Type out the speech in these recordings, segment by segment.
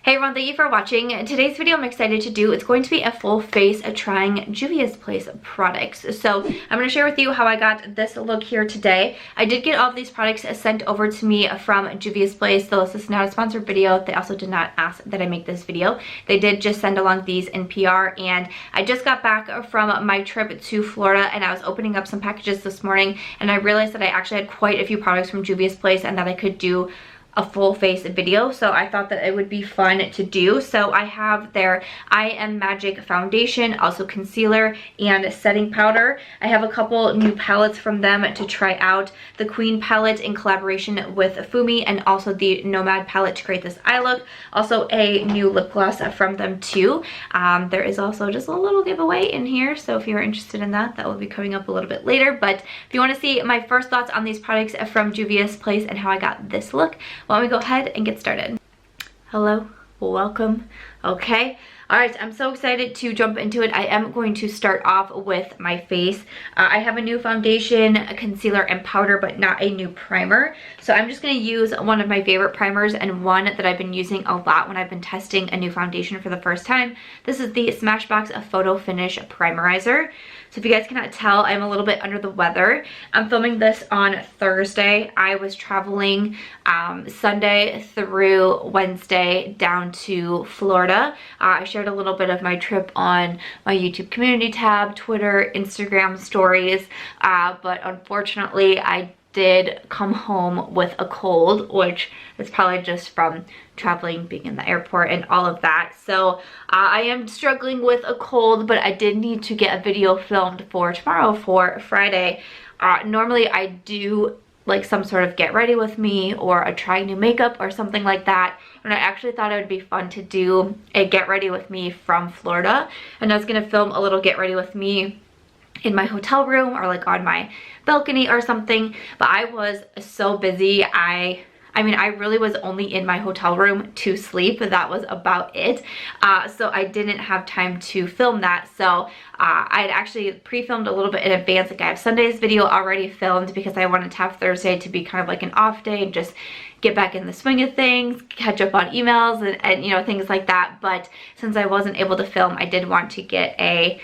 Hey everyone, thank you for watching. Today's video I'm excited to do, it's going to be a full face trying Juvia's Place products. So I'm going to share with you how I got this look here today. I did get all of these products sent over to me from Juvia's Place, though this is not a sponsored video. They also did not ask that I make this video. They did just send along these in PR, and I just got back from my trip to Florida and I was opening up some packages this morning and I realized that I actually had quite a few products from Juvia's Place and that I could do a full face video, so I thought that it would be fun to do. So I have their I Am Magic foundation, also concealer and setting powder. I have a couple new palettes from them to try out. The Queen palette in collaboration with Fumi, and also the Nomad palette to create this eye look. Also a new lip gloss from them too. There is also just a little giveaway in here, so if you're interested in that, that will be coming up a little bit later. But if you want to see my first thoughts on these products from Juvia's Place and how I got this look, why don't we go ahead and get started. Hello, welcome. Okay, all right, I'm so excited to jump into it. I am going to start off with my face. I have a new foundation, a concealer, and powder, but not a new primer. So I'm just going to use one of my favorite primers and one that I've been using a lot when I've been testing a new foundation for the first time. This is the Smashbox Photo Finish Primerizer. So if you guys cannot tell, I'm a little bit under the weather. I'm filming this on Thursday. I was traveling Sunday through Wednesday down to Florida. I shared a little bit of my trip on my YouTube community tab, Twitter, Instagram stories, but unfortunately I did come home with a cold, which is probably just from traveling, being in the airport and all of that. So I am struggling with a cold, but I did need to get a video filmed for tomorrow, for Friday. Normally I do like some sort of get ready with me or a try new makeup or something like that, and I actually thought it would be fun to do a get ready with me from Florida, and I was gonna film a little get ready with me in my hotel room or like on my balcony or something, but I was so busy. I mean, I really was only in my hotel room to sleep. That was about it. So I didn't have time to film that. So I'd actually pre-filmed a little bit in advance. Like I have Sunday's video already filmed because I wanted to have Thursday to be kind of like an off day and just get back in the swing of things, catch up on emails and you know, things like that. But since I wasn't able to film, I did want to get a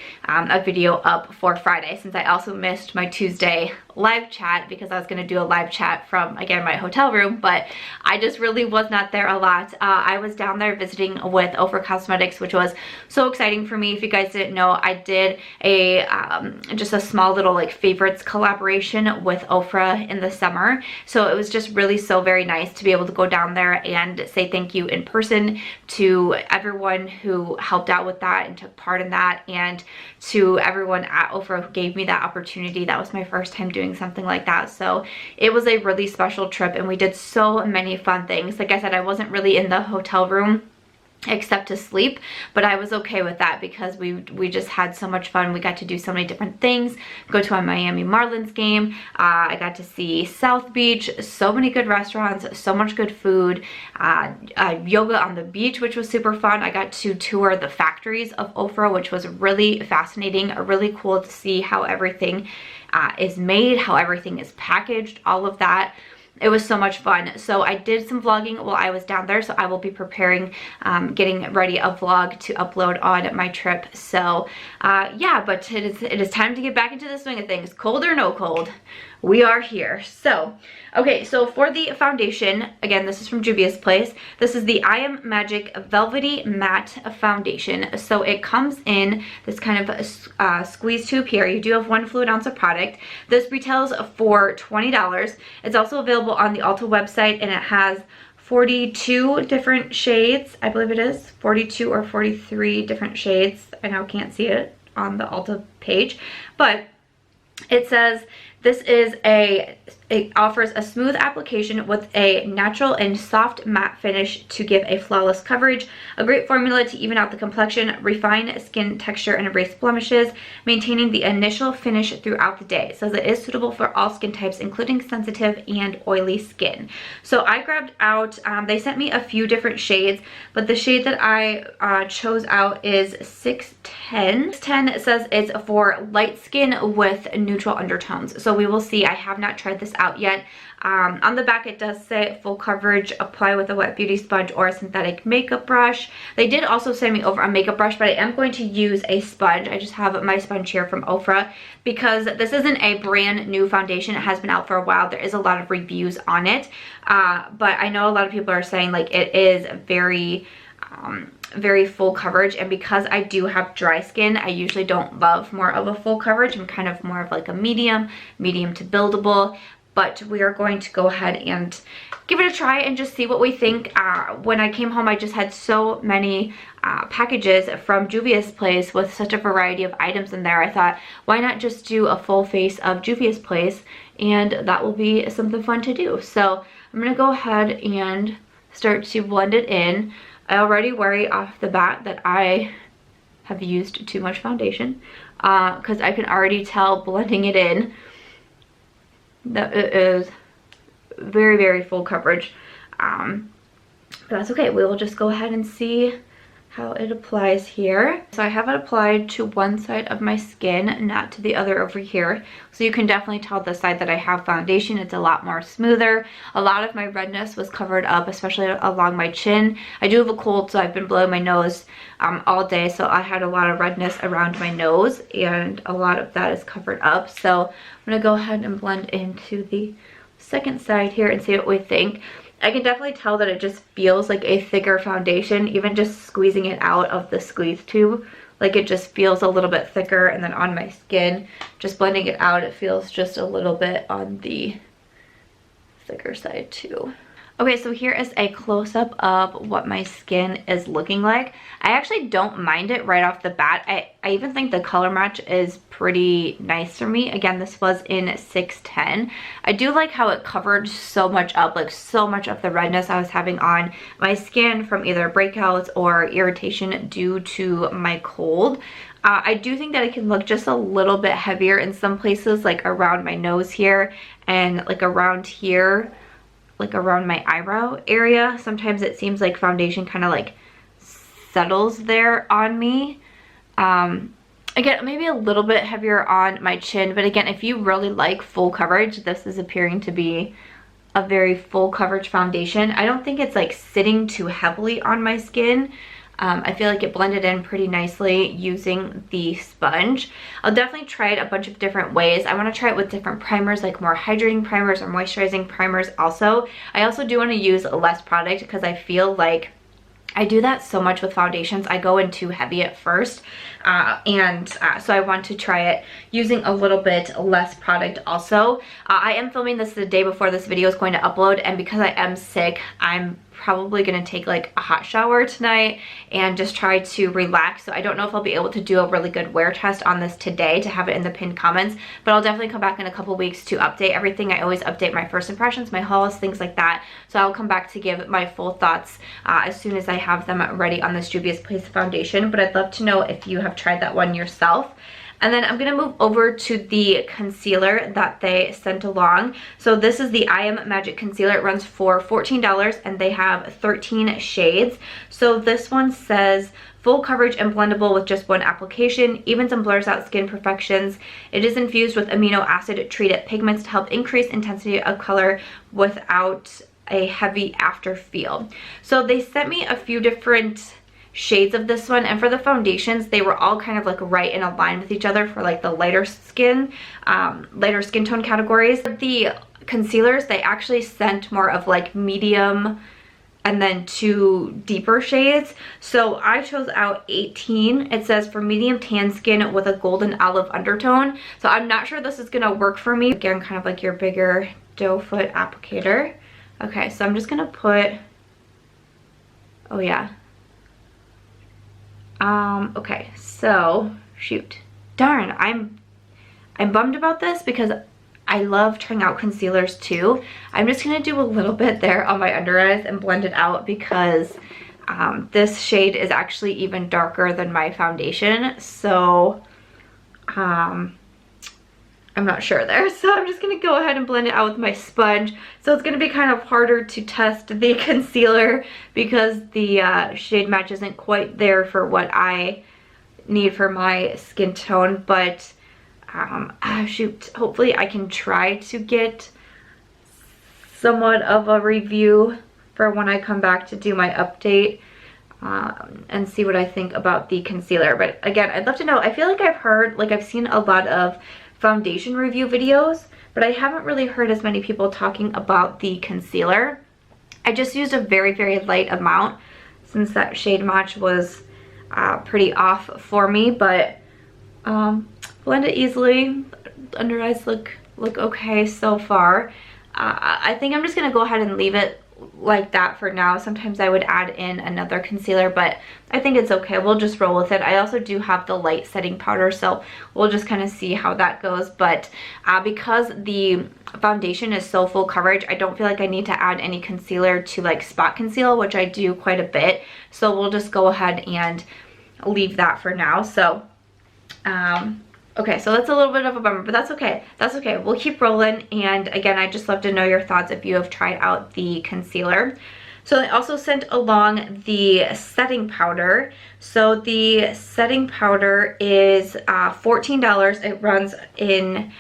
video up for Friday, since I also missed my Tuesday live chat because I was going to do a live chat from, again, my hotel room, but I just really was not there a lot. I was down there visiting with Ofra Cosmetics, which was so exciting for me. If you guys didn't know, I did a just a small little like favorites collaboration with Ofra in the summer, so it was just really so very nice to be able to go down there and say thank you in person to everyone who helped out with that and took part in that, and to everyone at Ofra who gave me that opportunity. That was my first time doing something like that, so it was a really special trip and we did so many fun things. Like I said, I wasn't really in the hotel room except to sleep, but I was okay with that because we just had so much fun. We got to do so many different things, go to a Miami Marlins game. I got to see South Beach, so many good restaurants, so much good food, yoga on the beach, which was super fun. I got to tour the factories of Ofra, which was really fascinating, really cool to see how everything is made, how everything is packaged, all of that. It was so much fun. So I did some vlogging while I was down there, so I will be preparing, getting ready a vlog to upload on my trip. So yeah, but it is time to get back into the swing of things. Cold or no cold, we are here. So okay, so for the foundation, again, this is from Juvia's Place. This is the I Am Magic Velvety Matte Foundation. So it comes in this kind of squeeze tube here. You do have 1 fluid ounce of product. This retails for $20. It's also available on the Ulta website, and it has 42 different shades. I believe it is 42 or 43 different shades. I now can't see it on the Ulta page, but it says it offers a smooth application with a natural and soft matte finish to give a flawless coverage, a great formula to even out the complexion, refine skin texture, and erase blemishes, maintaining the initial finish throughout the day. It says it is suitable for all skin types, including sensitive and oily skin. So I grabbed out, they sent me a few different shades, but the shade that I chose out is 610. 610 says it's for light skin with neutral undertones. So we will see. I have not tried this out yet. On the back it does say full coverage, apply with a wet beauty sponge or a synthetic makeup brush. They did also send me over a makeup brush, but I am going to use a sponge. I just have my sponge here from Ofra because this isn't a brand new foundation. It has been out for a while. There is a lot of reviews on it, but I know a lot of people are saying like it is very full coverage, and because I do have dry skin, I usually don't love more of a full coverage. I'm kind of more of like a medium to buildable, but we are going to go ahead and give it a try and just see what we think. When I came home, I just had so many packages from Juvia'S place with such a variety of items in there. I thought, why not just do a full face of Juvia'S place, and that will be something fun to do. So I'm gonna go ahead and start to blend it in. I already worry off the bat that I have used too much foundation because I can already tell blending it in that it is very full coverage, but that's okay. We will just go ahead and see how it applies here. So I have it applied to one side of my skin, not to the other over here. So you can definitely tell the side that I have foundation, it's a lot more smoother. A lot of my redness was covered up, especially along my chin. I do have a cold, so I've been blowing my nose all day, so I had a lot of redness around my nose, and a lot of that is covered up. So I'm gonna go ahead and blend into the second side here and see what we think. I can definitely tell that it just feels like a thicker foundation, even just squeezing it out of the squeeze tube. Like it just feels a little bit thicker, and then on my skin, just blending it out, it feels just a little bit on the thicker side too. Okay, so here is a close-up of what my skin is looking like. I actually don't mind it right off the bat. I even think the color match is pretty nice for me. Again, this was in 610. I do like how it covered so much up, like so much of the redness I was having on my skin from either breakouts or irritation due to my cold. I do think that it can look just a little bit heavier in some places, like around my nose here and like around here, like around my eyebrow area. Sometimes it seems like foundation kind of like settles there on me. Again, maybe a little bit heavier on my chin, but again, if you really like full coverage, this is appearing to be a very full coverage foundation. I don't think it's like sitting too heavily on my skin. I feel like it blended in pretty nicely using the sponge. I'll definitely try it a bunch of different ways. I want to try it with different primers, like more hydrating primers or moisturizing primers also. I also do want to use less product because I feel like I do that so much with foundations. I go in too heavy at first, so I want to try it using a little bit less product also. I am filming this the day before this video is going to upload, and because I am sick, I'm probably gonna take like a hot shower tonight and just try to relax. So I don't know if I'll be able to do a really good wear test on this today to have it in the pinned comments, but I'll definitely come back in a couple weeks to update everything. I always update my first impressions, my hauls, things like that. So I'll come back to give my full thoughts as soon as I have them ready on this Juvia's Place foundation, but I'd love to know if you have tried that one yourself. And then I'm going to move over to the concealer that they sent along. So this is the I Am Magic Concealer. It runs for $14 and they have 13 shades. So this one says full coverage and blendable with just one application, evens and blurs out skin perfections. It is infused with amino acid treated pigments to help increase intensity of color without a heavy after feel. So they sent me a few different shades of this one, and for the foundations they were all kind of like right in a line with each other for like the lighter skin tone categories. The concealers, they actually sent more of like medium and then 2 deeper shades. So I chose out 18. It says for medium tan skin with a golden olive undertone. So I'm not sure this is gonna work for me. Again, kind of like your bigger doe foot applicator. Okay, so I'm just gonna put, oh yeah, okay, so shoot, darn, I'm bummed about this because I love trying out concealers too. I'm just gonna do a little bit there on my under eyes and blend it out because this shade is actually even darker than my foundation, so I'm not sure there. So I'm just gonna go ahead and blend it out with my sponge. So it's gonna be kind of harder to test the concealer because the shade match isn't quite there for what I need for my skin tone, but shoot, hopefully I can try to get somewhat of a review for when I come back to do my update and see what I think about the concealer. But again, I'd love to know. I feel like I've seen a lot of foundation review videos, but I haven't really heard as many people talking about the concealer. I just used a very, very light amount since that shade match was pretty off for me, but blend it easily. Under eyes look okay so far. I think I'm just gonna go ahead and leave it like that for now. Sometimes I would add in another concealer, but I think it's okay. We'll just roll with it. I also do have the light setting powder, so we'll just kind of see how that goes. But because the foundation is so full coverage, I don't feel like I need to add any concealer to like spot conceal, which I do quite a bit. So we'll just go ahead and leave that for now. So okay, so that's a little bit of a bummer, but that's okay. That's okay. We'll keep rolling. And again, I'd just love to know your thoughts if you have tried out the concealer. So I also sent along the setting powder. So the setting powder is $14. It runs in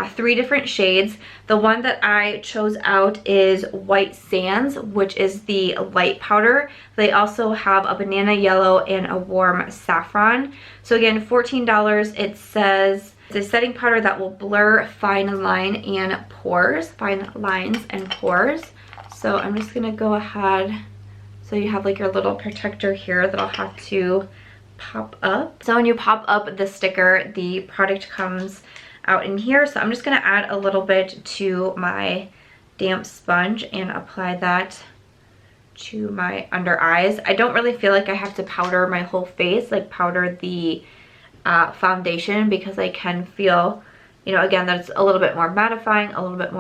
3 different shades. The one that I chose out is White Sands, which is the light powder. They also have a banana yellow and a warm saffron. So again, $14. It says it's a setting powder that will blur fine lines and pores. So I'm just gonna go ahead. So you have like your little protector here that'll have to pop up. So when you pop up the sticker, the product comes out in here. So I'm just gonna add a little bit to my damp sponge and apply that to my under eyes. I don't really feel like I have to powder my whole face, like powder the foundation, because I can feel, you know, again, that it's a little bit more mattifying, a lot bit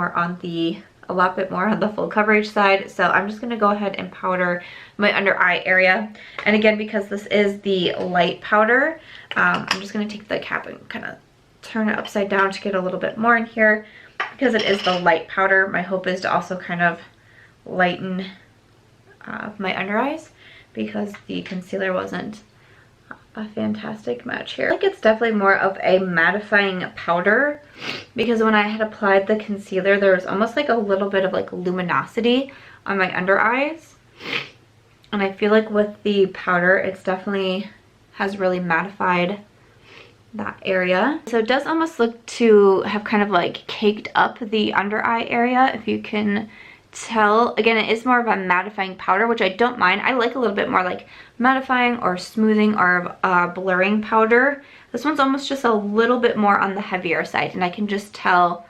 more on the full coverage side. So I'm just gonna go ahead and powder my under eye area. And again, because this is the light powder, I'm just gonna take the cap and kind of turn it upside down to get a little bit more in here. Because it is the light powder, my hope is to also kind of lighten my under eyes, because the concealer wasn't a fantastic match here. I think it's definitely more of a mattifying powder, because when I had applied the concealer, there was almost like a little bit of like luminosity on my under eyes. And I feel like with the powder, it's definitely has really mattified that area. So it does almost look to have kind of like caked up the under eye area, if you can tell. Again, it is more of a mattifying powder, which I don't mind. I like a little bit more like mattifying or smoothing or blurring powder. This one's almost just a little bit more on the heavier side, and I can just tell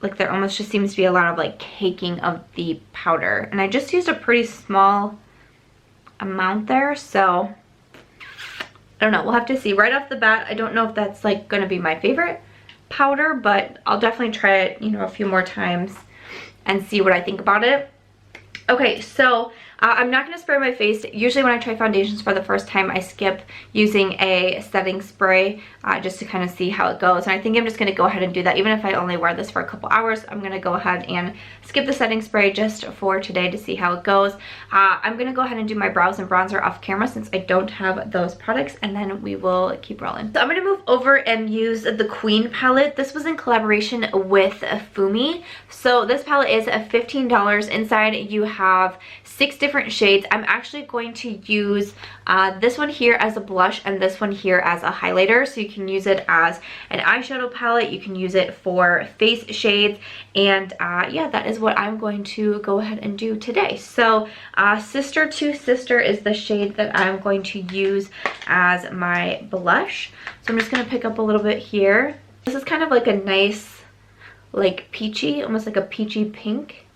like there almost just seems to be a lot of like caking of the powder. And I just used a pretty small amount there, so I don't know, we'll have to see. Right off the bat, I don't know if that's like gonna be my favorite powder, but I'll definitely try it, you know, a few more times and see what I think about it. Okay, so I'm not going to spray my face. Usually when I try foundations for the first time, I skip using a setting spray just to kind of see how it goes. And I think I'm just going to go ahead and do that. Even if I only wear this for a couple hours, I'm going to go ahead and skip the setting spray just for today to see how it goes. I'm going to go ahead and do my brows and bronzer off camera since I don't have those products, and then we will keep rolling. So I'm going to move over and use the Queen palette. This was in collaboration with Fumi. So this palette is $15. Inside you have 6 different shades. I'm actually going to use this one here as a blush and this one here as a highlighter. So you can use it as an eyeshadow palette. You can use it for face shades. And yeah, that is what I'm going to go ahead and do today. So Sister to Sister is the shade that I'm going to use as my blush. So I'm just going to pick up a little bit here. This is kind of like a nice, like peachy, almost like a peachy pink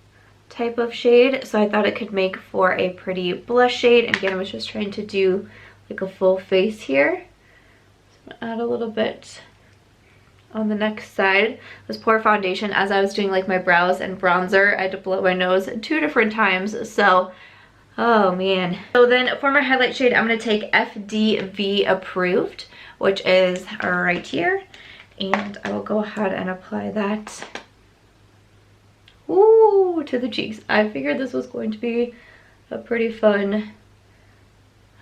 type of shade, so I thought it could make for a pretty blush shade. And again, I was just trying to do like a full face here, so I'm gonna add a little bit on the next side. This poor foundation, as I was doing like my brows and bronzer, I had to blow my nose 2 different times, so oh man. So then for my highlight shade, I'm gonna take FDV Approved, which is right here, and I will go ahead and apply that to the cheeks. I figured this was going to be a pretty fun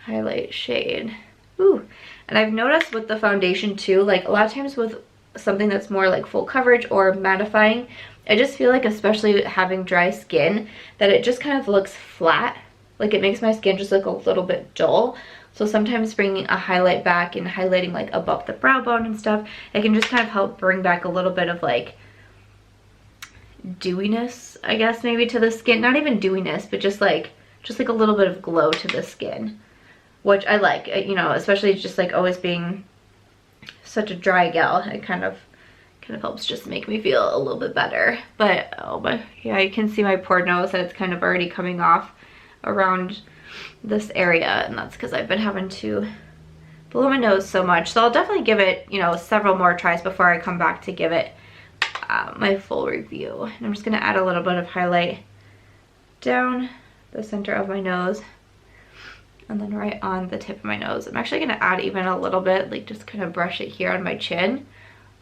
highlight shade. And I've noticed with the foundation too, like a lot of times with something that's more like full coverage or mattifying, I just feel like, especially having dry skin, that it just kind of looks flat. Like it makes my skin just look a little bit dull. So sometimes bringing a highlight back and highlighting like above the brow bone and stuff, it can just kind of help bring back a little bit of like dewiness, I guess, maybe to the skin. Not even dewiness, but just like a little bit of glow to the skin, which I like, you know, especially just like always being such a dry gal. It kind of helps just make me feel a little bit better. But yeah, you can see my poor nose, that it's kind of already coming off around this area, and that's because I've been having to blow my nose so much. So I'll definitely give it, you know, several more tries before I come back to give it my full review. And I'm just gonna add a little bit of highlight down the center of my nose and then right on the tip of my nose. I'm actually gonna add even a little bit, like just kind of brush it here on my chin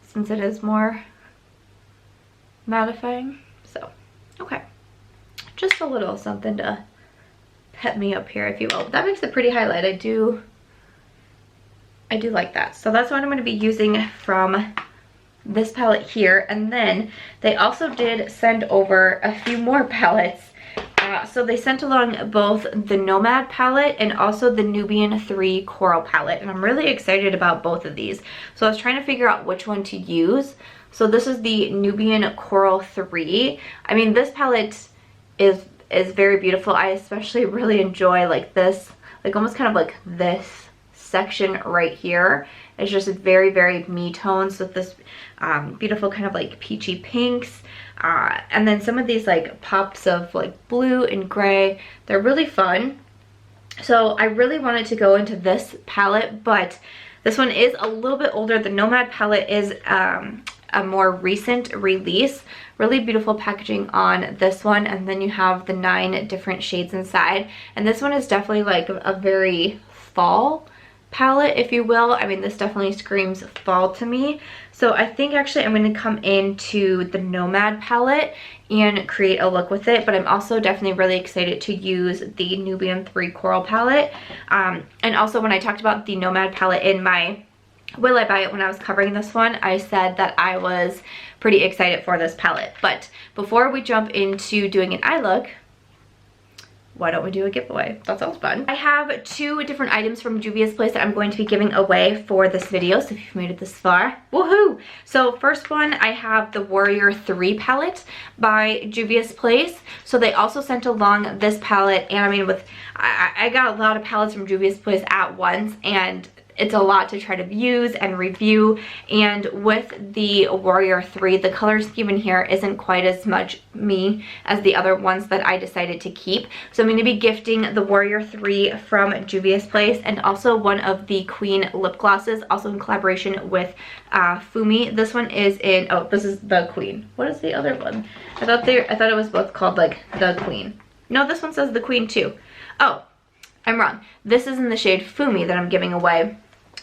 since it is more mattifying. So, okay, just a little something to pep me up here, if you will. But that makes a pretty highlight. I do like that. So that's what I'm going to be using from this palette here. And then they also did send over a few more palettes. So they sent along both the Nomad palette and also the Nubian 3 Coral palette. And I'm really excited about both of these. So I was trying to figure out which one to use. So this is the Nubian Coral 3. I mean, this palette is very beautiful. I especially really enjoy like this, like almost kind of like this section right here. It's just very, very me tones with this beautiful kind of like peachy pinks. And then some of these like pops of like blue and gray. They're really fun. So I really wanted to go into this palette, but this one is a little bit older. The Nomad palette is a more recent release. Really beautiful packaging on this one, and then you have the 9 different shades inside. And this one is definitely like a very fall palette, if you will. I mean, this definitely screams fall to me. So I think actually I'm going to come into the Nomad palette and create a look with it, but I'm also definitely really excited to use the Nubian 3 Coral palette. And also when I talked about the Nomad palette in my Will I Buy It when I was covering this one, I said that I was pretty excited for this palette. But before we jump into doing an eye look, why don't we do a giveaway? That sounds fun. I have 2 different items from Juvia'S Place that I'm going to be giving away for this video, so if you've made it this far, woohoo! So first one, I have the Warrior 3 palette by Juvia'S Place. So they also sent along this palette, and I mean, I got a lot of palettes from Juvia'S Place at once, and it's a lot to try to use and review. And with the Warrior 3, the color scheme in here isn't quite as much me as the other ones that I decided to keep. So I'm going to be gifting the Warrior 3 from Juvia'S Place, and also one of the Queen lip glosses, also in collaboration with Fumi. This one is in, oh, this is the Queen. What is the other one? I thought it was both called like the Queen. No, this one says the Queen too. Oh, I'm wrong. This is in the shade Fumi that I'm giving away.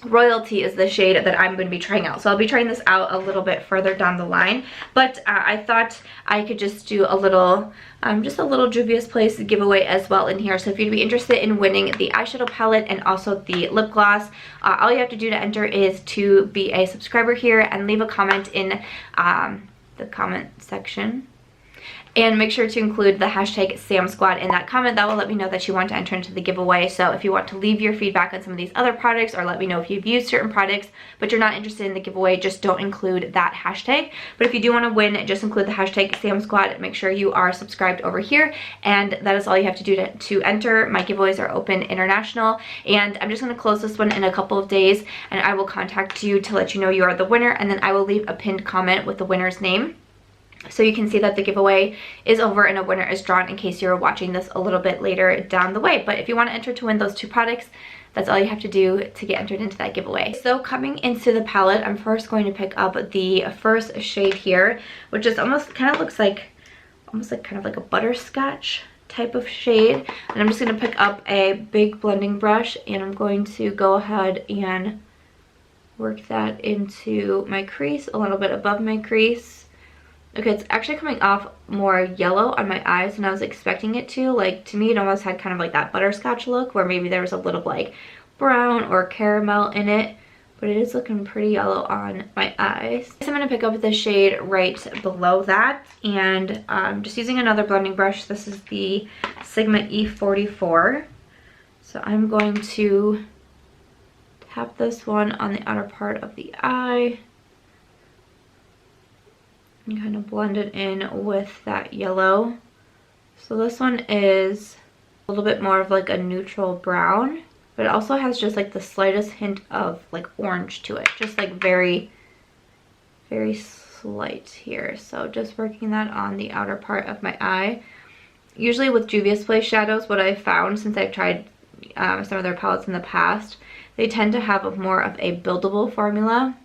Royalty is the shade that I'm going to be trying out. So I'll be trying this out a little bit further down the line. But I thought I could just do a little, just a little Juvia'S Place giveaway as well in here. So if you'd be interested in winning the eyeshadow palette and also the lip gloss, all you have to do to enter is to be a subscriber here and leave a comment in the comment section. And make sure to include the hashtag SamSquad in that comment. That will let me know that you want to enter into the giveaway. So if you want to leave your feedback on some of these other products, or let me know if you've used certain products but you're not interested in the giveaway, just don't include that hashtag. But if you do want to win, just include the hashtag SamSquad. Make sure you are subscribed over here, and that is all you have to do to enter. My giveaways are open international, and I'm just going to close this one in a couple of days, and I will contact you to let you know you are the winner, and then I will leave a pinned comment with the winner's name, so you can see that the giveaway is over and a winner is drawn in case you're watching this a little bit later down the way. But if you want to enter to win those 2 products, that's all you have to do to get entered into that giveaway. So coming into the palette, I'm first going to pick up the first shade here, which is almost kind of looks like kind of like a butterscotch type of shade. And I'm just going to pick up a big blending brush, and I'm going to go ahead and work that into my crease, a little bit above my crease. Okay, it's actually coming off more yellow on my eyes than I was expecting it to. Like, to me, it almost had kind of like that butterscotch look, where maybe there was a little like brown or caramel in it. but it is looking pretty yellow on my eyes. So I'm going to pick up the shade right below that, and I'm just using another blending brush. This is the Sigma E44. So I'm going to tap this one on the outer part of the eye and kind of blend it in with that yellow. So this one is a little bit more of like a neutral brown, but it also has just like the slightest hint of like orange to it, just like very, very slight here. So just working that on the outer part of my eye. Usually with Juvia's Place shadows, what I've found since I've tried some of their palettes in the past, they tend to have more of a buildable formula,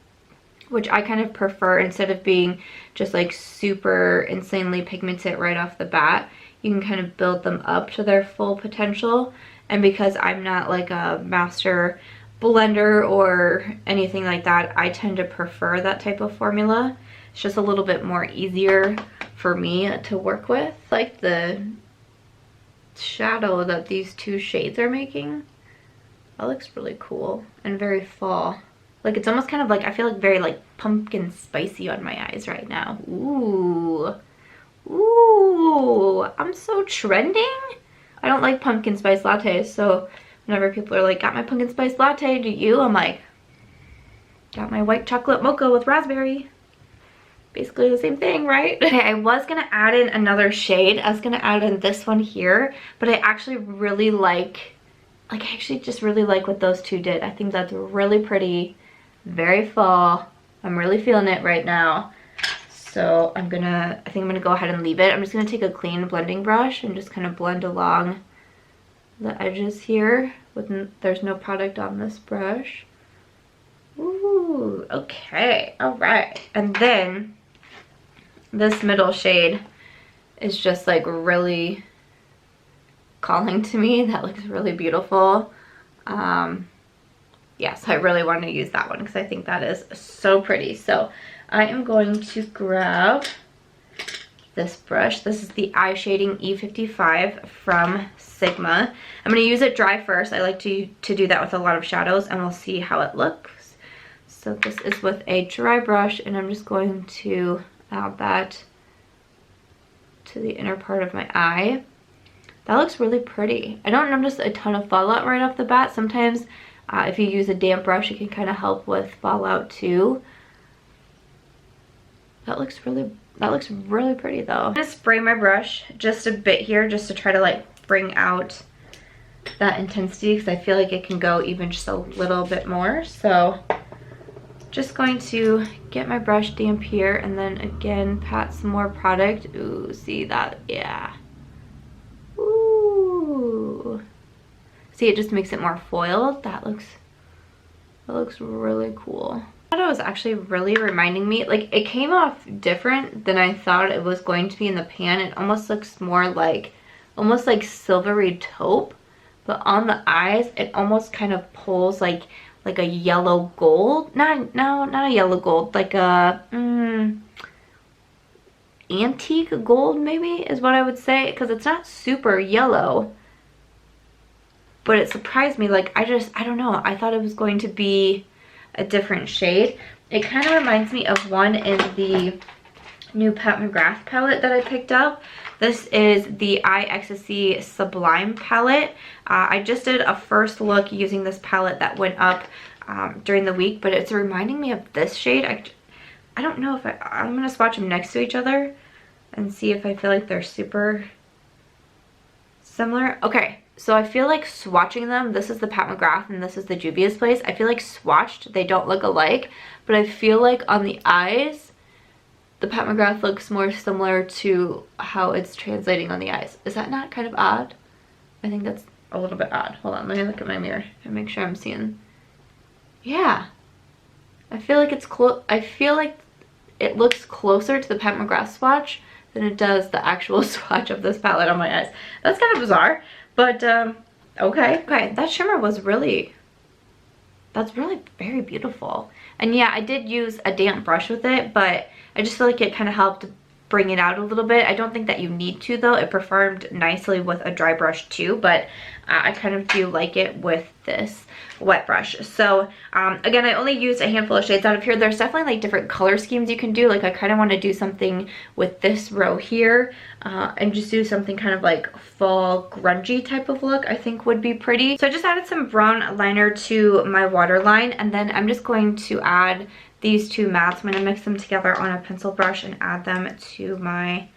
which I kind of prefer. Instead of being just like super insanely pigmented right off the bat, you can kind of build them up to their full potential. And because I'm not like a master blender or anything like that, I tend to prefer that type of formula. It's just a little bit more easier for me to work with. Like the shadow that these two shades are making, that looks really cool and very fall. Like it's almost kind of like, I feel like very like pumpkin spicy on my eyes right now. Ooh. Ooh, I'm so trending. I don't like pumpkin spice lattes, so whenever people are like, got my pumpkin spice latte, do you? I'm like, got my white chocolate mocha with raspberry. Basically the same thing, right? Okay, I was gonna add in another shade. I was gonna add in this one here, but I actually really like I actually just really like what those two did. I think that's really pretty, very fall. I'm really feeling it right now. So I think I'm gonna go ahead and leave it. I'm just gonna take a clean blending brush and just kind of blend along the edges here. There's no product on this brush. Ooh, okay, all right. And then this middle shade is just like really calling to me. That looks really beautiful. Yes, I really want to use that one because I think that is so pretty. So I am going to grab this brush. This is the eye shading E55 from Sigma. I'm going to use it dry first. I like to do that with a lot of shadows, and we'll see how it looks. So this is with a dry brush, and I'm just going to add that to the inner part of my eye. That looks really pretty. I don't notice a ton of fallout right off the bat. Sometimes if you use a damp brush, it can kind of help with fallout too. That looks really pretty though. I'm gonna spray my brush just a bit here just to try to like bring out that intensity, because I feel like it can go even just a little bit more. So just going to get my brush damp here and then again pat some more product. Ooh, see that? Yeah. Ooh. See, it just makes it more foiled. That looks really cool. Shadow is actually really reminding me, like it came off different than I thought it was going to be in the pan. It almost looks more like, almost like silvery taupe, but on the eyes, it almost kind of pulls like a yellow gold. Not a yellow gold, like a antique gold maybe is what I would say, because it's not super yellow. But it surprised me, like I don't know, I thought it was going to be a different shade. It kind of reminds me of one in the new Pat McGrath palette that I picked up. This is the Eye Ecstasy Sublime palette. I just did a first look using this palette that went up during the week, but it's reminding me of this shade. I don't know if I'm gonna swatch them next to each other and see if I feel like they're super similar. Okay. So I feel like swatching them, this is the Pat McGrath and this is the Juvia's Place. I feel like swatched, they don't look alike, but I feel like on the eyes, the Pat McGrath looks more similar to how it's translating on the eyes. Is that not kind of odd? I think that's a little bit odd. Hold on, let me look at my mirror and make sure I'm seeing. Yeah. I feel like it's I feel like it looks closer to the Pat McGrath swatch than it does the actual swatch of this palette on my eyes. That's kind of bizarre. But, okay, that shimmer was that's really very beautiful. And yeah, I did use a damp brush with it, but I just feel like it kind of helped bring it out a little bit. I don't think that you need to though. It performed nicely with a dry brush too, but I kind of do like it with this wet brush. So again, I only used a handful of shades out of here. There's definitely like different color schemes you can do. Like I kind of want to do something with this row here and just do something kind of like fall grungy type of look, I think would be pretty. So I just added some brown liner to my waterline, and then I'm just going to add these two mattes. I'm going to mix them together on a pencil brush and add them to my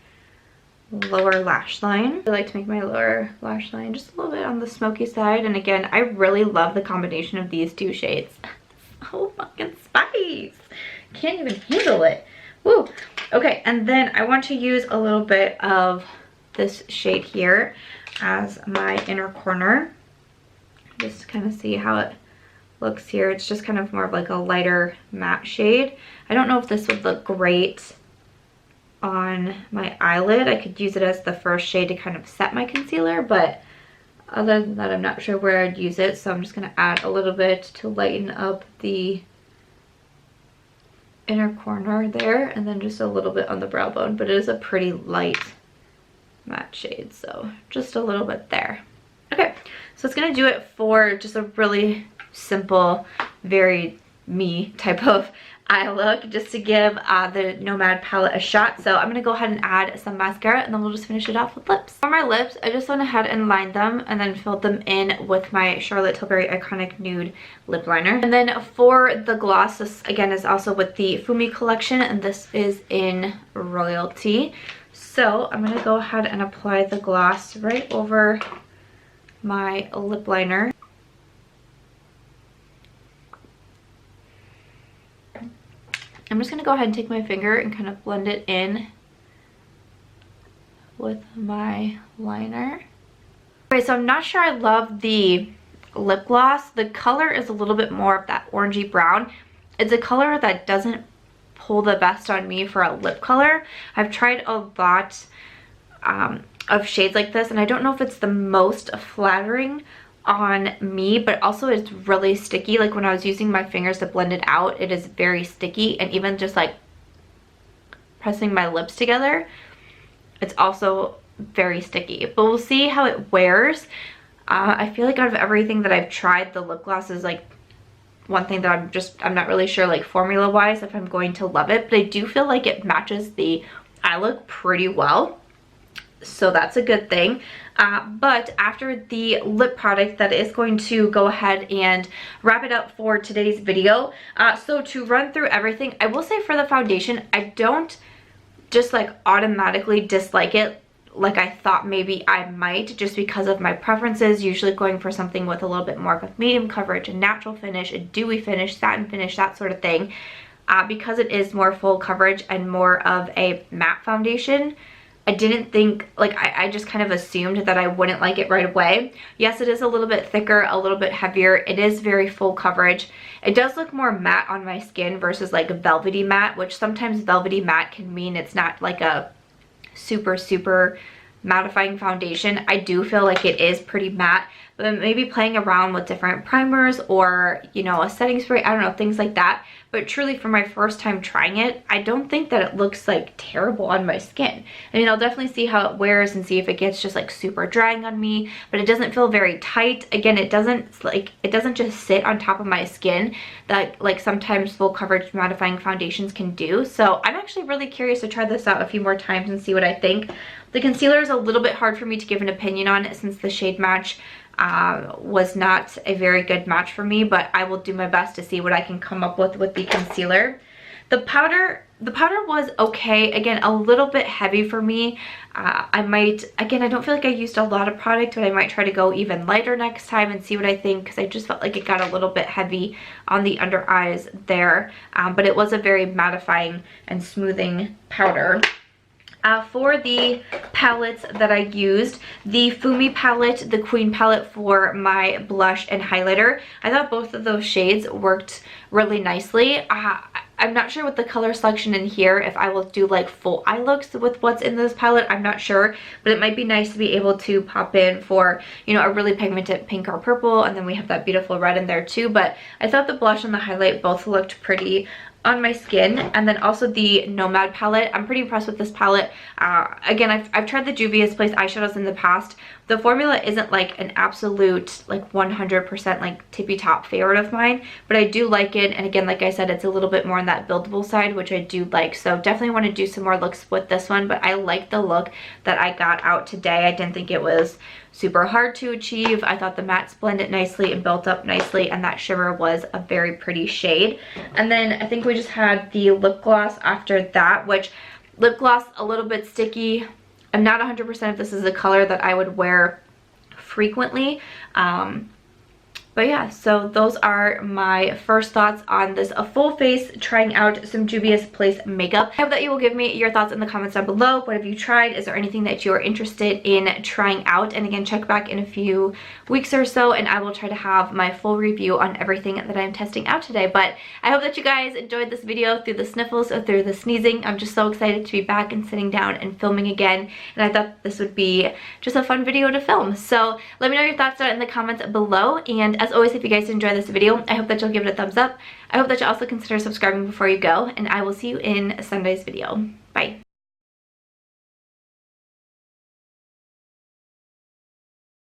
lower lash line. I like to make my lower lash line just a little bit on the smoky side, and again, I really love the combination of these two shades. So fucking spice! Can't even handle it. Woo! Okay, and then I want to use a little bit of this shade here as my inner corner. Just to kind of see how it looks here. It's just kind of more of like a lighter matte shade. I don't know if this would look great on my eyelid. I could use it as the first shade to kind of set my concealer, but other than that, I'm not sure where I'd use it, so I'm just going to add a little bit to lighten up the inner corner there, and then just a little bit on the brow bone, but it is a pretty light matte shade, so just a little bit there. Okay, so it's going to do it for just a really simple, very me type of eye look, just to give the Nomad palette a shot. So I'm going to go ahead and add some mascara, and then we'll just finish it off with lips. For my lips, I just went ahead and lined them and then filled them in with my Charlotte Tilbury Iconic Nude lip liner. And then for the gloss, this again is also with the Fumi collection, and this is in Royalty. So I'm going to go ahead and apply the gloss right over my lip liner. I'm just going to go ahead and take my finger and kind of blend it in with my liner. Okay, so I'm not sure I love the lip gloss. The color is a little bit more of that orangey brown. It's a color that doesn't pull the best on me for a lip color. I've tried a lot of shades like this, and I don't know if it's the most flattering on me, but also it's really sticky. Like when I was using my fingers to blend it out, it is very sticky, and even just like pressing my lips together, it's also very sticky. But we'll see how it wears. I feel like out of everything that I've tried, the lip gloss is like one thing that I'm not really sure like formula wise if I'm going to love it, but I do feel like it matches the eye look pretty well, so that's a good thing. But after the lip product, that is going to go ahead and wrap it up for today's video. So to run through everything, I will say for the foundation, I don't just like automatically dislike it like I thought maybe I might, just because of my preferences, usually going for something with a little bit more of a medium coverage, a natural finish, a dewy finish, satin finish, that sort of thing. Because it is more full coverage and more of a matte foundation, I didn't think, like I just kind of assumed that I wouldn't like it right away. Yes, it is a little bit thicker, a little bit heavier. It is very full coverage. It does look more matte on my skin versus like velvety matte, which sometimes velvety matte can mean it's not like a super mattifying foundation. I do feel like it is pretty matte, but maybe playing around with different primers or, you know, a setting spray, I don't know, things like that. But truly, for my first time trying it, I don't think that it looks like terrible on my skin. I mean, I'll definitely see how it wears and see if it gets just like super drying on me, but it doesn't feel very tight. Again, it doesn't just sit on top of my skin that like sometimes full coverage mattifying foundations can do. So I'm actually really curious to try this out a few more times and see what I think. The concealer is a little bit hard for me to give an opinion on since the shade match was not a very good match for me, but I will do my best to see what I can come up with the concealer. The powder was okay. Again, a little bit heavy for me. I don't feel like I used a lot of product, but I might try to go even lighter next time and see what I think, because I just felt like it got a little bit heavy on the under eyes there. But it was a very mattifying and smoothing powder. For the palettes that I used, the Fumi palette, the Queen palette for my blush and highlighter, I thought both of those shades worked really nicely. I'm not sure with the color selection in here if I will do like full eye looks with what's in this palette. I'm not sure, but it might be nice to be able to pop in for, you know, a really pigmented pink or purple, and then we have that beautiful red in there too. But I thought the blush and the highlight both looked pretty on my skin. And then also the Nomad palette. I'm pretty impressed with this palette. Again, I've tried the Juvia'S Place eyeshadows in the past. The formula isn't like an absolute like 100% like tippy top favorite of mine, but I do like it. And again, like I said, it's a little bit more on that buildable side, which I do like. So definitely want to do some more looks with this one, but I like the look that I got out today. I didn't think it was super hard to achieve. I thought the mattes blended nicely and built up nicely, and that shimmer was a very pretty shade. And then I think we just had the lip gloss after that, which lip gloss a little bit sticky. I'm not 100% if this is a color that I would wear frequently. But yeah, so those are my first thoughts on this full face trying out some Juvia's Place makeup. I hope that you will give me your thoughts in the comments down below. What have you tried? Is there anything that you're interested in trying out? And again, check back in a few weeks or so and I will try to have my full review on everything that I'm testing out today. But I hope that you guys enjoyed this video through the sniffles or through the sneezing. I'm just so excited to be back and sitting down and filming again. And I thought this would be just a fun video to film. So let me know your thoughts down in the comments below. And as always, if you guys enjoyed this video, I hope that you'll give it a thumbs up. I hope that you'll also consider subscribing before you go, and I will see you in Sunday's video. Bye.